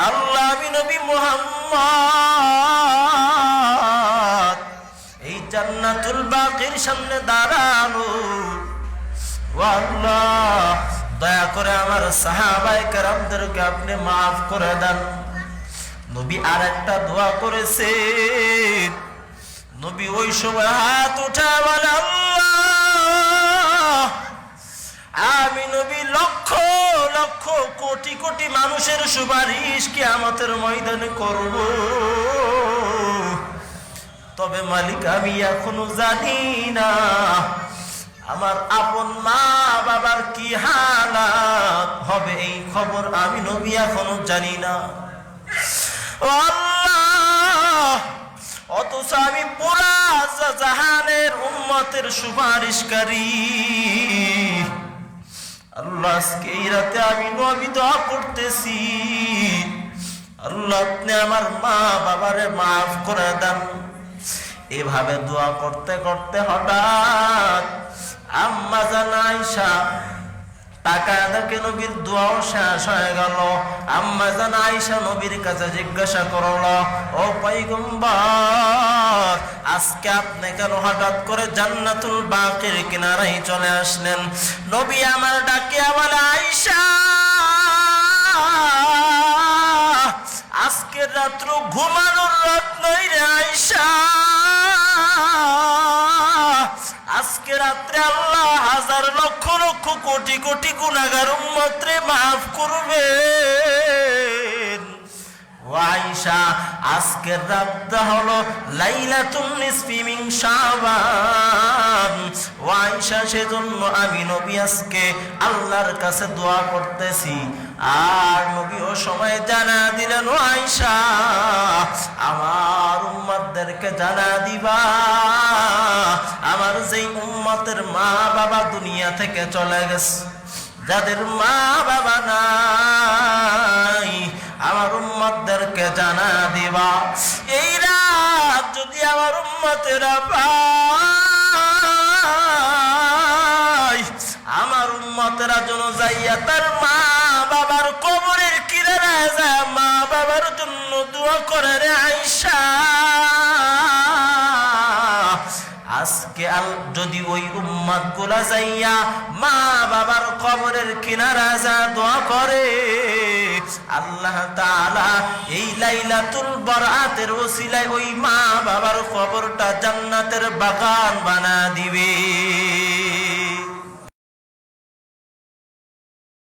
আল্লাহ আমি নবী মুহাম্মদ এই জান্নাতুল বাকির সামনে দাঁড়ানো। ও আল্লাহ, দয়া করে আমার সাহাবায়ে কেরামদেরকে আপনি মাফ করে দেন। নবী আর একটা দোয়া করেছে। নবী ওই সময় হাত উঠা বলে, আল্লাহ আমি নবী লক্ষ লক্ষ কোটি কোটি মানুষের সুপারিশ কিয়ামতের ময়দানে করব, তবে মালিক আমি এখনো জানি না আমার আপন মা বাবার কি হালাত হবে, এই খবর আমি নবী এখনো জানি না। ও আল্লাহ, অথচ আমি পুরা জাহানের উম্মতের সুপারিশকারী। আল্লাহ আজকে এই রাতে আমি নবী দোয়া করতেছি, আল্লাহ আপনি আমার মা বাবারে মাফ করে দেন। এভাবে দোয়া করতে করতে হঠাৎ আম্মা জান আয়েশা তাকায় দেখে নবীর দোয়াও শেষ হয়ে গেল। আম্মা জান আয়েশা নবীর কাছে জিজ্ঞাসা করলো, ও পয়গম্বর, আজকে আপনি কেন হঠাৎ করে জান্নাতুল বাকির কিনারায় চলে আসলেন? নবী আমার ডাকিয়া বলে, আয়েশা আজকের রাত্র ঘুমানোর রাত নয় রে আয়েশা, আজকে রাত্রে আল্লাহ হাজার লক্ষ লক্ষ কোটি কোটি গুনাহগার উম্মতরে মাফ করবেন। ও আয়েশা, আজকের রাতটা হলো লাইলাতুন নিসফি মিন শাবান। ও আয়েশা, সেজন্য আমি নবী আজকে আল্লাহর কাছে দোয়া করতেছি। আর নবী ও সময় জানা দিলেন, ও আয়েশা আমার উম্মতদেরকে জানা দিবা, আমার যেই উম্মতের মা বাবা দুনিয়া থেকে চলে গেছে, যাদের মা বাবা নাই, আমার উম্মতদেরকে জানা দিবা এই রাত যদি আমার উম্মতেরা পায়, আমার উম্মতেরা যেন যাইয়া তার মা বাবার কবরের কিনারায় যায় মা বাবার জন্য দোয়া করে রে আয়েশা। আজকে যদি ওই উম্মত গুলা যাইয়া মা বাবার কবরের কিনারা যা দোয়া করে, আল্লাহ তাআলা এই লাইলাতুল বরাতের ওসিলায় ওই মা বাবার কবরটা জান্নাতের বাগান বানা দিবে।